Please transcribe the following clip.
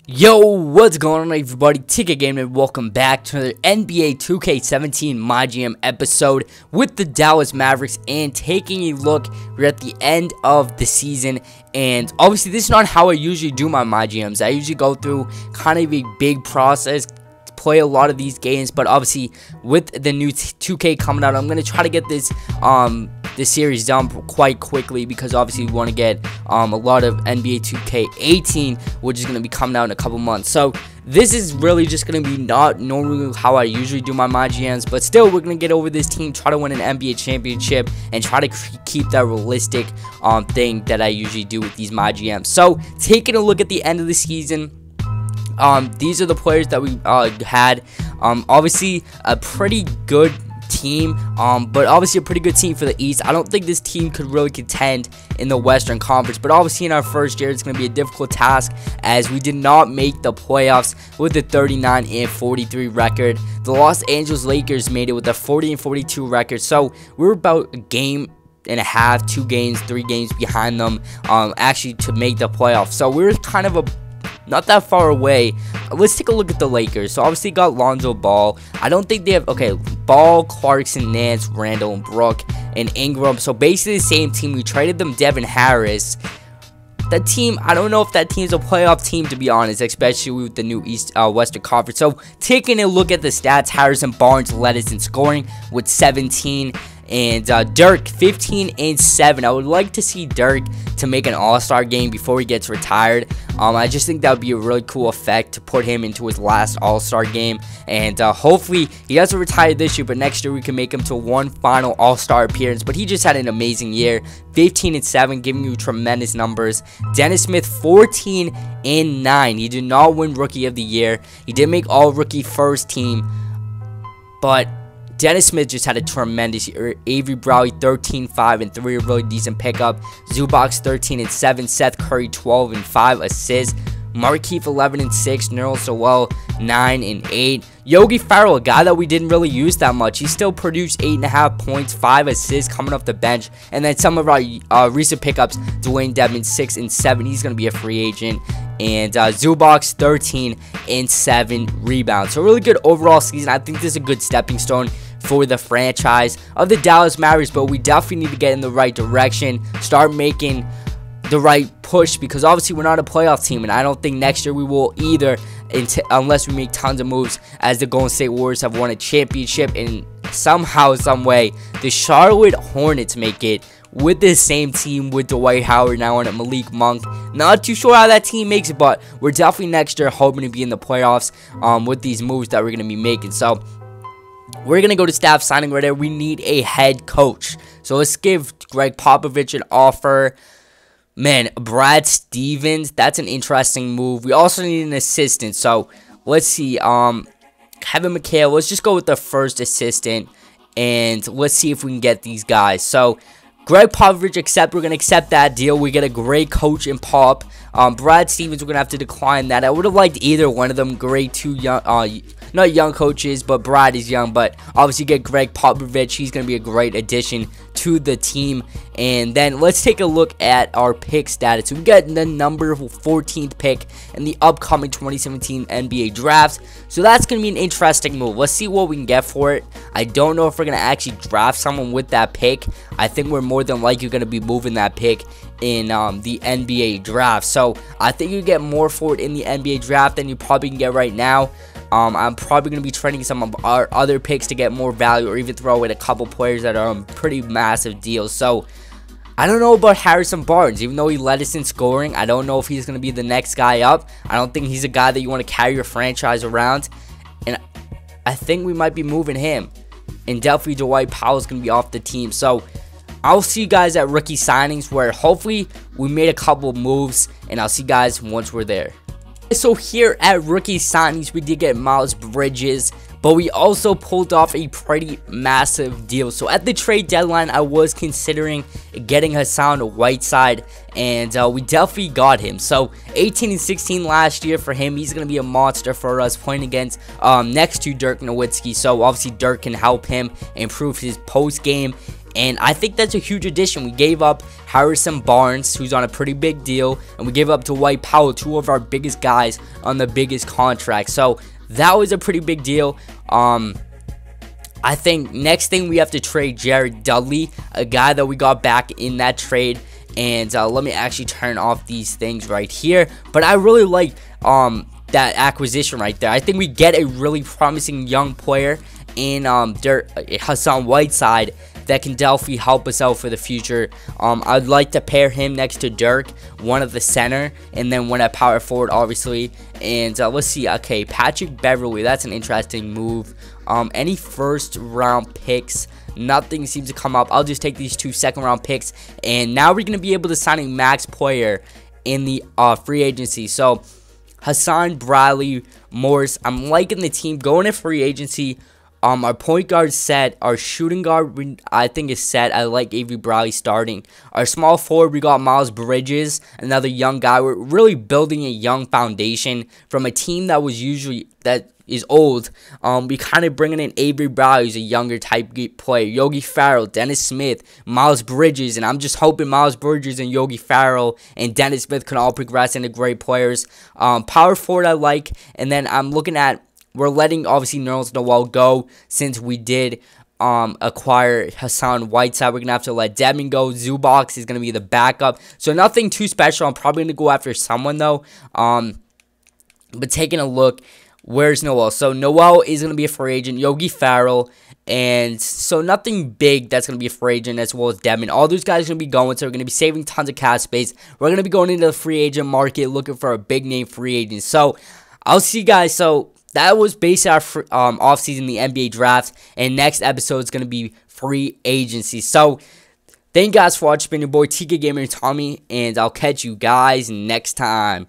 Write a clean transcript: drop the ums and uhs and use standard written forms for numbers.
Yo, what's going on everybody, 2K Game, and welcome back to another NBA 2K17 MyGm episode with the Dallas Mavericks. And taking a look, we're at the end of the season, and obviously this is not how I usually do my MyGMs. I usually go through kind of a big process, play a lot of these games, but obviously with the new 2K coming out, I'm going to try to get this series done quite quickly, because obviously we want to get a lot of NBA 2K18, which is going to be coming out in a couple months. So this is really just going to be not normally how I usually do my MyGMs, but still we're going to get over this team, try to win an NBA championship, and try to keep that realistic thing that I usually do with these MyGMs. So taking a look at the end of the season, these are the players that we had. Obviously a pretty good team, but obviously a pretty good team for the East. I don't think this team could really contend in the Western Conference, but obviously in our first year it's going to be a difficult task, as we did not make the playoffs with a 39-43 record. The Los Angeles Lakers made it with a 40-42 record, so we're about a game and a half, 2 games, 3 games behind them actually to make the playoffs. So we're kind of not that far away. Let's take a look at the Lakers. So obviously got Lonzo Ball. I don't think they have, Ball, Clarkson, Nance, Randall, and Brooke, and Ingram. So basically the same team. We traded them Devin Harris. That team, I don't know if that team's a playoff team, to be honest, especially with the new Western Conference. So taking a look at the stats, Harrison Barnes led us in scoring with 17. And Dirk, 15 and 7. I would like to see Dirk to make an All-Star game before he gets retired. I just think that would be a really cool effect to put him into his last All-Star game. And hopefully he doesn't retire this year, but next year we can make him to one final All-Star appearance. But he just had an amazing year, 15 and 7, giving you tremendous numbers. Dennis Smith, 14 and 9. He did not win Rookie of the Year. He did make All-Rookie First Team, but Dennis Smith just had a tremendous year. Avery Bradley, 13-5 and 3, a really decent pickup. Zubac, 13 and 7. Seth Curry, 12 and 5 assists. Markieff, 11 and 6. Nerlens Sowell, 9 and 8. Yogi Ferrell, a guy that we didn't really use that much, he still produced 8.5 points, 5 assists coming off the bench. And then some of our recent pickups, Dwayne Dedmon, 6 and 7. He's going to be a free agent. And Zubac, 13 and 7 rebounds. So really good overall season. I think this is a good stepping stone for the franchise of the Dallas Mavericks, but we definitely need to get in the right direction, start making the right push, because obviously we're not a playoff team, and I don't think next year we will either, unless we make tons of moves, as the Golden State Warriors have won a championship, and somehow, some way, the Charlotte Hornets make it with this same team, with Dwight Howard now on it, Malik Monk. Not too sure how that team makes it, but we're definitely next year hoping to be in the playoffs with these moves that we're going to be making. So we're going to go to staff signing right there. We need a head coach. So let's give Greg Popovich an offer. Man, Brad Stevens, that's an interesting move. We also need an assistant. So let's see. Kevin McHale, let's just go with the first assistant, and let's see if we can get these guys. So Greg Popovich, we're going to accept that deal. We get a great coach in Pop. Brad Stevens, we're going to have to decline that. I would have liked either one of them. Great, two young, not young coaches, but Brad is young. But obviously get Greg Popovich. He's going to be a great addition to the team. And then let's take a look at our pick status. So we got the number 14th pick in the upcoming 2017 NBA draft. So that's going to be an interesting move. Let's see what we can get for it. I don't know if we're going to actually draft someone with that pick. I think we're more than likely going to be moving that pick in the NBA draft. So I think you get more for it in the NBA draft than you probably can get right now. I'm probably going to be trading some of our other picks to get more value, or even throw in a couple players that are on pretty massive deals. So I don't know about Harrison Barnes. Even though he led us in scoring, I don't know if he's going to be the next guy up. I don't think he's a guy that you want to carry your franchise around. And I think we might be moving him. And definitely Dwight Powell's going to be off the team. So I'll see you guys at rookie signings, where hopefully we made a couple moves, and I'll see you guys once we're there. So here at rookie signings, we did get Miles Bridges, but we also pulled off a pretty massive deal. So at the trade deadline, I was considering getting Hassan Whiteside, and we definitely got him. So 18 and 16 last year for him. He's going to be a monster for us, playing against next to Dirk Nowitzki. So obviously Dirk can help him improve his post game. And I think that's a huge addition. We gave up Harrison Barnes, who's on a pretty big deal, and we gave up Dwight Powell, two of our biggest guys on the biggest contract. So that was a pretty big deal. I think next thing we have to trade Jared Dudley, a guy that we got back in that trade. And let me actually turn off these things right here. But I really like that acquisition right there. I think we get a really promising young player in Hassan Whiteside that can definitely help us out for the future. I'd like to pair him next to Dirk, one of the center, and then one at power forward, obviously. And let's see. Okay, Patrick Beverley. That's an interesting move. Any first round picks? Nothing seems to come up. I'll just take these 2 second-round picks, and now we're going to be able to sign a max player in the free agency. So Hassan, Bradley, Morris, I'm liking the team going to free agency. Our point guard set. Our shooting guard, I think, is set. I like Avery Bradley starting. Our small forward, we got Miles Bridges, another young guy. We're really building a young foundation from a team that is old. We kind of bringing in Avery Bradley, who's a younger type player. Yogi Ferrell, Dennis Smith, Miles Bridges, and I'm just hoping Miles Bridges and Yogi Ferrell and Dennis Smith can all progress into great players. Power forward I like, and then I'm looking at, we're letting obviously Nerlens Noel go since we did acquire Hassan Whiteside. We're going to have to let Devin go. Zubox is going to be the backup. So nothing too special. I'm probably going to go after someone though. But taking a look, where's Noel? So Noel is going to be a free agent. Yogi Ferrell. And so nothing big that's going to be a free agent, as well as Devin. All those guys are going to be going, so we're going to be saving tons of cap space. We're going to be going into the free agent market looking for a big name free agent. So I'll see you guys. So that was basically our offseason, the NBA draft. And next episode is going to be free agency. So thank you guys for watching. It's been your boy TK Gamer Tommy. And I'll catch you guys next time.